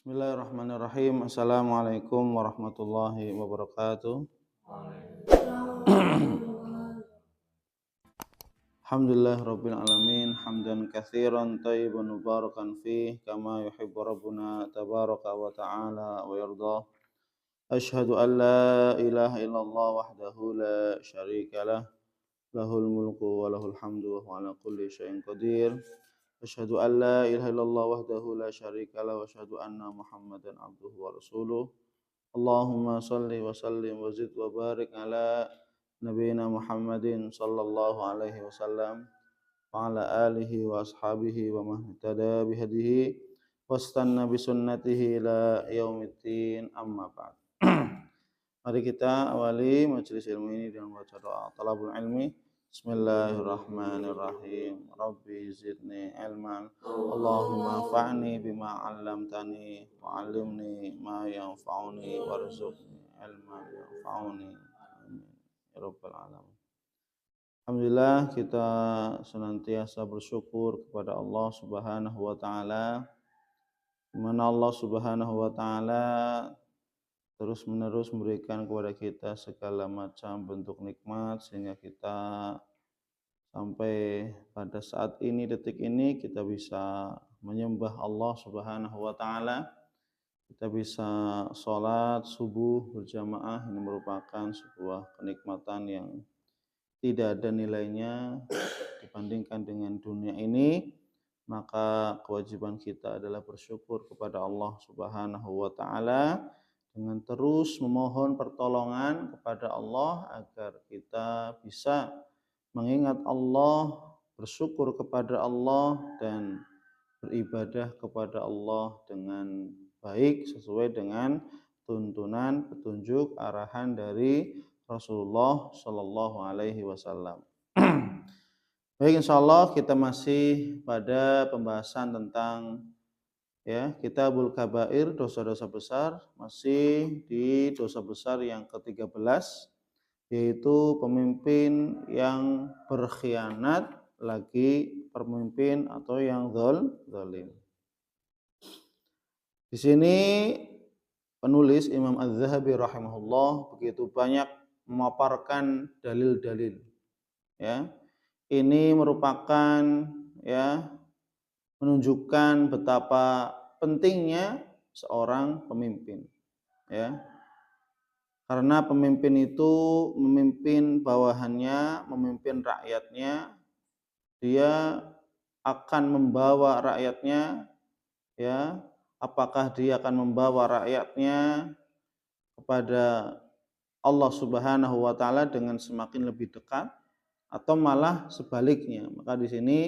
Bismillahirrahmanirrahim. Assalamualaikum warahmatullahi wabarakatuh. Alhamdulillahirabbil alamin hamdan katsiran thayyiban mubarakan fih kama yuhibbu rabbuna tabaraka wa ta'ala wa yarda. Asyhadu an la ilaha illallah wahdahu la syarika lah, lahul mulku wa lahul hamdu wa huwa ala kulli syai'in qadir. Asyhadu an la ilaha illallah wahdahu la syarika lah wa asyhadu anna Muhammadan abduhu wa rasuluh. Allahumma salli wa sallim wa zid wa barik ala nabiyyina Muhammadin sallallahu alaihi wasallam wa ala alihi wa ashabihi wa man ihtada bihadihi wastanna bi sunnatihi ila yaumiddin, amma ba'd. Mari kita awali majelis ilmu ini dengan membaca doa talabul ilmi. Bismillahirrahmanirrahim. Rabbi zidni ilman. Allahumma anfa'ni bima 'allamtani wa 'allimni ma yanfa'uni warzuqni ilman yanfa'uni. Amin ya rabbal alamin. Alhamdulillah, kita senantiasa bersyukur kepada Allah Subhanahu wa taala, di mana Allah Subhanahu wa taala terus-menerus memberikan kepada kita segala macam bentuk nikmat sehingga kita sampai pada saat ini, detik ini, kita bisa menyembah Allah Subhanahu wa taala. Kita bisa sholat subuh berjamaah, ini merupakan sebuah kenikmatan yang tidak ada nilainya dibandingkan dengan dunia ini. Maka kewajiban kita adalah bersyukur kepada Allah Subhanahu wa taala dengan terus memohon pertolongan kepada Allah agar kita bisa mengingat Allah, bersyukur kepada Allah, dan beribadah kepada Allah dengan baik sesuai dengan tuntunan petunjuk arahan dari Rasulullah Shallallahu Alaihi Wasallam. Baik, insyaallah kita masih pada pembahasan tentang Kitabul Kabair, dosa-dosa besar, masih di dosa besar yang ke-13, yaitu pemimpin yang berkhianat, lagi pemimpin atau yang zalim. Di sini penulis Imam Az-Zahabi rahimahullah begitu banyak memaparkan dalil-dalil. Ini merupakan menunjukkan betapa pentingnya seorang pemimpin. Karena pemimpin itu memimpin bawahannya, memimpin rakyatnya, dia akan membawa rakyatnya, apakah dia akan membawa rakyatnya kepada Allah Subhanahu wa taala dengan semakin lebih dekat atau malah sebaliknya. Maka di sini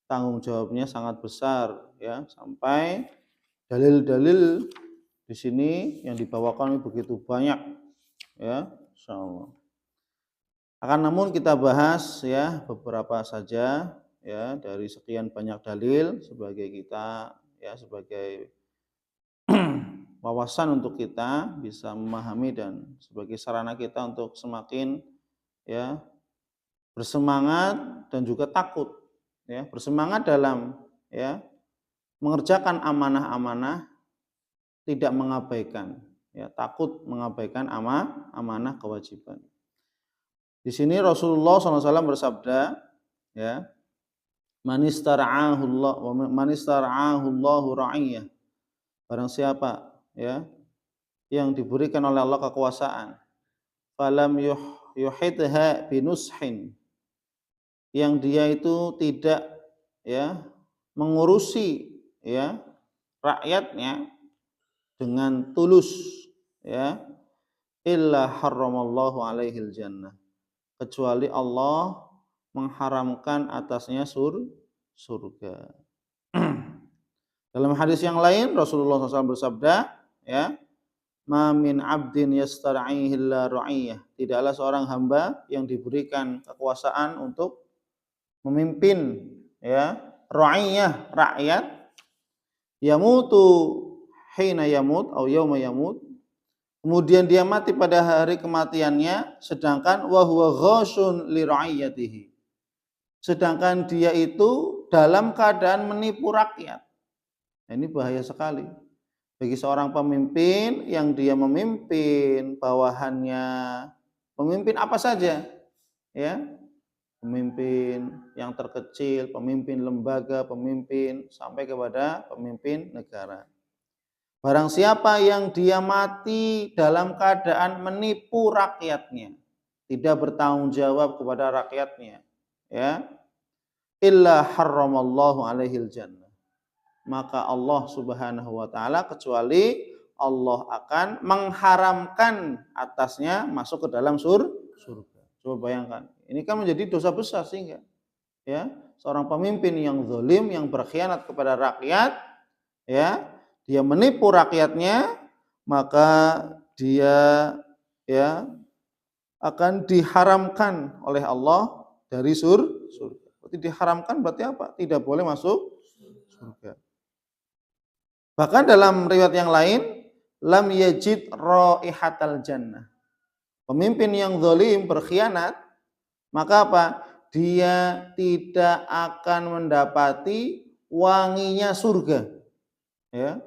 tanggung jawabnya sangat besar, sampai dalil-dalil di sini yang dibawakan begitu banyak, insyaallah. Akan namun kita bahas beberapa saja dari sekian banyak dalil sebagai kita sebagai wawasan untuk kita bisa memahami dan sebagai sarana kita untuk semakin bersemangat dan juga takut. Bersemangat dalam mengerjakan amanah-amanah, tidak mengabaikan, takut mengabaikan amanah kewajiban. Di sini Rasulullah SAW bersabda, man istara'ahu Allahu ra'iyah. Barang siapa yang diberikan oleh Allah kekuasaan, falam yuhidha binushin, yang dia itu tidak mengurusi rakyatnya dengan tulus, illa harramallahu alaihil jannah, kecuali Allah mengharamkan atasnya surga. Dalam hadis yang lain Rasulullah SAW bersabda, ma min abdin yastar'ihi illa ra'iyah, tidaklah seorang hamba yang diberikan kekuasaan untuk memimpin ra'iyah, rakyat, yamutu hina yamut atau yauma yamut, kemudian dia mati pada hari kematiannya, sedangkan wa huwa ghasyun li ra'iyatihi, sedangkan dia itu dalam keadaan menipu rakyat. Ini bahaya sekali. Bagi seorang pemimpin yang dia memimpin bawahannya, pemimpin apa saja, ya, pemimpin yang terkecil, pemimpin lembaga, pemimpin sampai kepada pemimpin negara. Barang siapa yang dia mati dalam keadaan menipu rakyatnya, tidak bertanggung jawab kepada rakyatnya, ya, illa harramallahu alaihil jannah. Maka Allah Subhanahu wa taala, kecuali Allah akan mengharamkan atasnya masuk ke dalam surga. Coba bayangkan. Ini kan menjadi dosa besar sehingga, ya, seorang pemimpin yang zalim, yang berkhianat kepada rakyat, ya, dia menipu rakyatnya, maka dia, ya, akan diharamkan oleh Allah dari surga. Berarti diharamkan berarti apa? Tidak boleh masuk surga. Bahkan dalam riwayat yang lain, lam yajid raihatal jannah. Pemimpin yang zalim, berkhianat, maka apa? Dia tidak akan mendapati wanginya surga. Ya.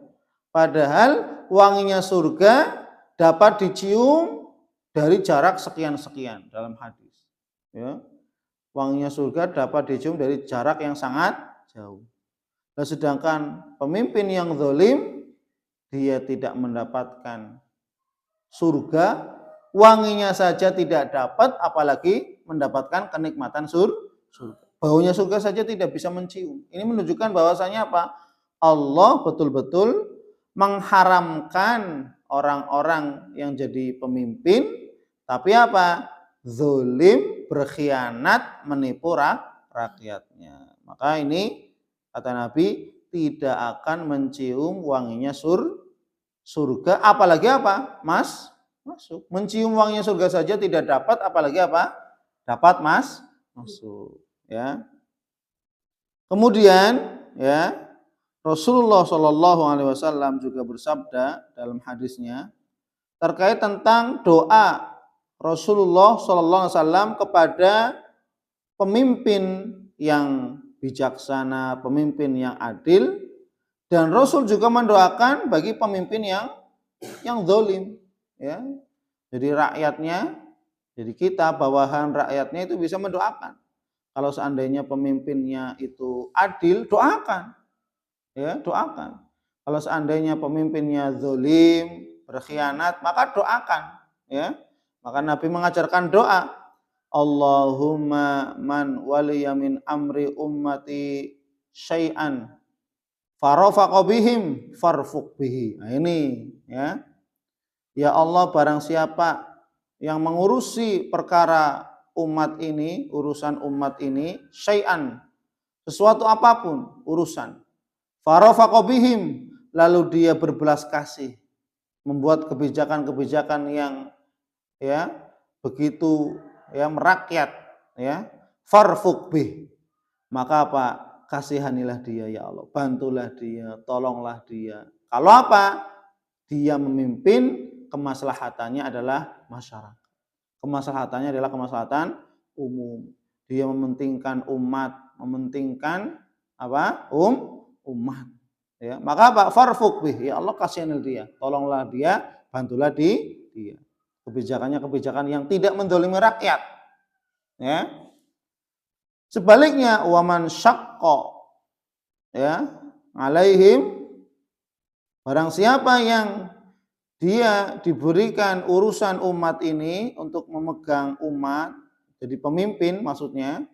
Padahal wanginya surga dapat dicium dari jarak sekian-sekian dalam hadis. Ya. Wanginya surga dapat dicium dari jarak yang sangat jauh. Nah, sedangkan pemimpin yang zalim, dia tidak mendapatkan surga, wanginya saja tidak dapat, apalagi mendapatkan kenikmatan surga. Baunya surga saja tidak bisa mencium. Ini menunjukkan bahwasanya apa? Allah betul-betul mengharamkan orang-orang yang jadi pemimpin, tapi apa? Zalim, berkhianat, menipu rakyatnya. Maka ini kata Nabi, tidak akan mencium wanginya surga, apalagi apa? Masuk. Mencium wanginya surga saja tidak dapat, apalagi apa? Dapat masuk. Ya. Kemudian, ya, Rasulullah Shallallahu Alaihi Wasallam juga bersabda dalam hadisnya terkait tentang doa Rasulullah Shallallahu Alaihi Wasallam kepada pemimpin yang bijaksana, pemimpin yang adil, dan Rasul juga mendoakan bagi pemimpin yang zalim, ya. Jadi rakyatnya, jadi kita bawahan rakyatnya itu bisa mendoakan. Kalau seandainya pemimpinnya itu adil, doakan, ya, doakan. Kalau seandainya pemimpinnya zalim, berkhianat, maka doakan, ya. Maka Nabi mengajarkan doa, Allahumma man waliya min amri ummati syai'an farafaqa bihim farfuq bihi. Nah ini, ya. Ya Allah, barang siapa yang mengurusi perkara umat ini, urusan umat ini, syai'an, sesuatu apapun urusan, farafaqa bihim, lalu dia berbelas kasih, membuat kebijakan-kebijakan yang, ya, begitu, ya, merakyat, ya, farfuq bih, maka apa? Kasihanilah dia ya Allah, bantulah dia, tolonglah dia. Kalau apa? Dia memimpin, kemaslahatannya adalah masyarakat. Kemaslahatannya adalah kemaslahatan umum. Dia mementingkan umat, mementingkan apa? Umat. Ya, maka apa? Farfuq bih, ya Allah kasihanilah dia, tolonglah dia, bantulah dia. Kebijakannya kebijakan yang tidak mendolimi rakyat. Ya. Sebaliknya, waman syaqqa, ya, alaihim, barang siapa yang dia diberikan urusan umat ini untuk memegang umat, jadi pemimpin maksudnya,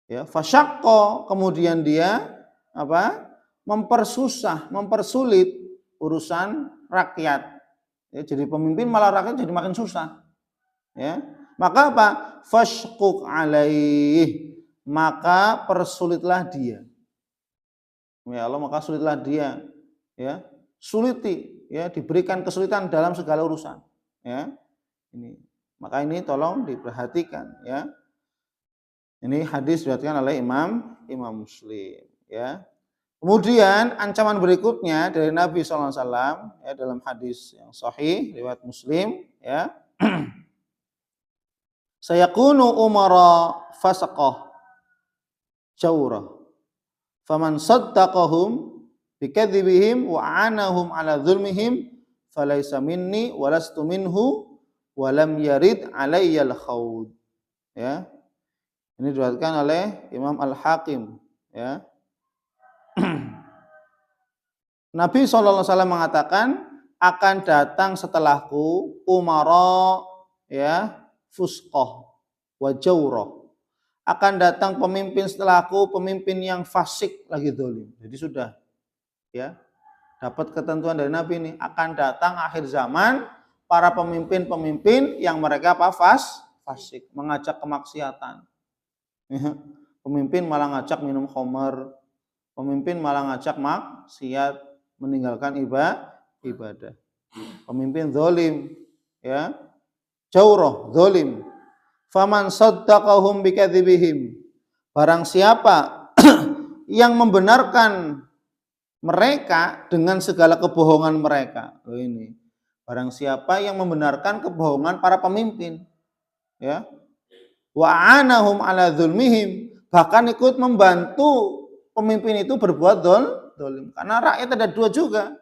ya, fasyaqqa, kemudian dia apa? Mempersusah, mempersulit urusan rakyat. Ya, jadi pemimpin malah rakyat jadi makin susah. Ya. Maka apa? Fashquq alaih, maka persulitlah dia. Ya Allah, maka sulitlah dia. Ya. Suliti, ya, diberikan kesulitan dalam segala urusan. Ya. Ini. Maka ini tolong diperhatikan, ya. Ini hadis diriwayatkan oleh Imam Muslim, ya. Kemudian ancaman berikutnya dari Nabi SAW, ya, dalam hadis yang sahih riwayat Muslim, ya. Sayakunu umara fasaqah jawrah faman saddaqahum bikadzibihim wa anahum ala dzulmihim falaisa minni walastu minhu wa lam yarid alayyal khawd. Ya. Ini diriwayatkan oleh Imam Al-Hakim, ya. Nabi SAW mengatakan akan datang setelahku umara, ya, fusqah wa jawrah. Akan datang pemimpin setelahku, pemimpin yang fasik lagi zalim. Jadi sudah, ya, dapat ketentuan dari Nabi ini, akan datang akhir zaman para pemimpin-pemimpin yang mereka apa? Fasik, mengajak kemaksiatan. Ya. Pemimpin malah ngajak minum khamar, pemimpin malah ngajak maksiat, meninggalkan ibadah. Pemimpin zalim, ya. Jawrah, zalim. Faman saddaqahum bikadzibihim. Barang siapa yang membenarkan mereka dengan segala kebohongan mereka. Loh ini. Barang siapa yang membenarkan kebohongan para pemimpin, ya. Wa anahum ala dzulmihim, bahkan ikut membantu pemimpin itu berbuat zalim. Karena rakyat ada dua juga.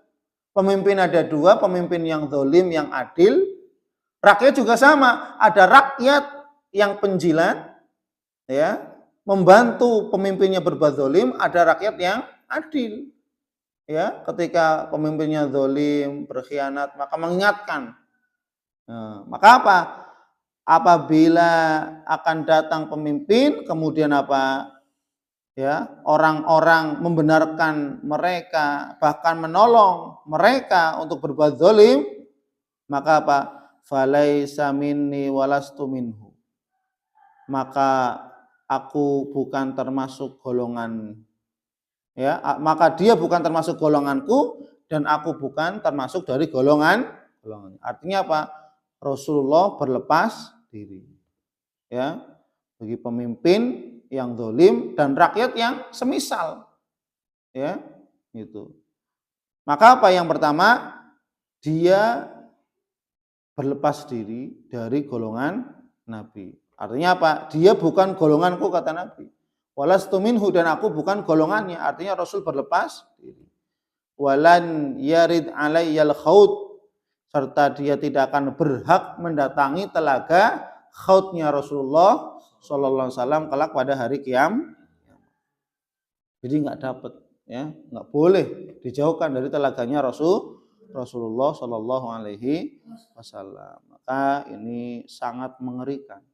Pemimpin ada dua, pemimpin yang zalim, yang adil. Rakyat juga sama, ada rakyat yang penjilat, ya, membantu pemimpinnya berbuat zalim, ada rakyat yang adil. Ya, ketika pemimpinnya zalim, berkhianat, maka mengingatkan. Nah, maka apa? Apabila akan datang pemimpin, kemudian apa? Ya, orang-orang membenarkan mereka, bahkan menolong mereka untuk berbuat zalim, maka apa? Falaisa minni walastu minhu. Maka aku bukan termasuk golongan, ya, maka dia bukan termasuk golonganku dan aku bukan termasuk dari golongan. Artinya apa? Rasulullah berlepas diri, ya, bagi pemimpin yang zalim dan rakyat yang semisal, ya, itu. Maka apa yang pertama? Dia berlepas diri dari golongan Nabi. Artinya apa? Dia bukan golonganku, kata Nabi. Walastu minhu, dan aku bukan golongannya. Artinya Rasul berlepas diri. Walan yarid alayyal khawd, serta dia tidak akan berhak mendatangi telaga khaudnya Rasulullah sallallahu alaihi wasallam kelak pada hari kiamat. Jadi enggak dapat, ya, enggak boleh dijauhkan dari telaganya Rasulullah sallallahu alaihi wasallam. Maka ini sangat mengerikan,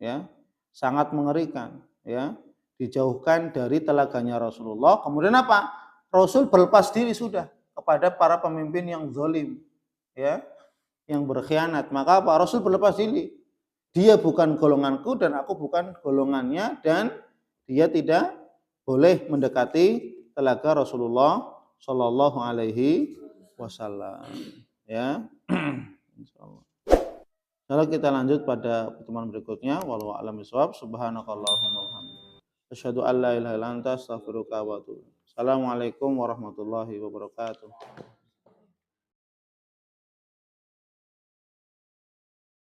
ya. Sangat mengerikan, ya. Dijauhkan dari telaganya Rasulullah. Kemudian apa? Rasul berlepas diri sudah kepada para pemimpin yang zalim, ya, yang berkhianat. Maka apa? Rasul berlepas diri. Dia bukan golonganku dan aku bukan golongannya, dan dia tidak boleh mendekati telaga Rasulullah sallallahu alaihi wasallam, ya. Insyaallah. Lalu kita lanjut pada pertemuan berikutnya. Wallahu a'lam bishawab. Subhanakallahumma wa bihamdika, asyhadu an la ilaha illa anta, astaghfiruka wa atubu ilaik. Assalamualaikum warahmatullahi wabarakatuh.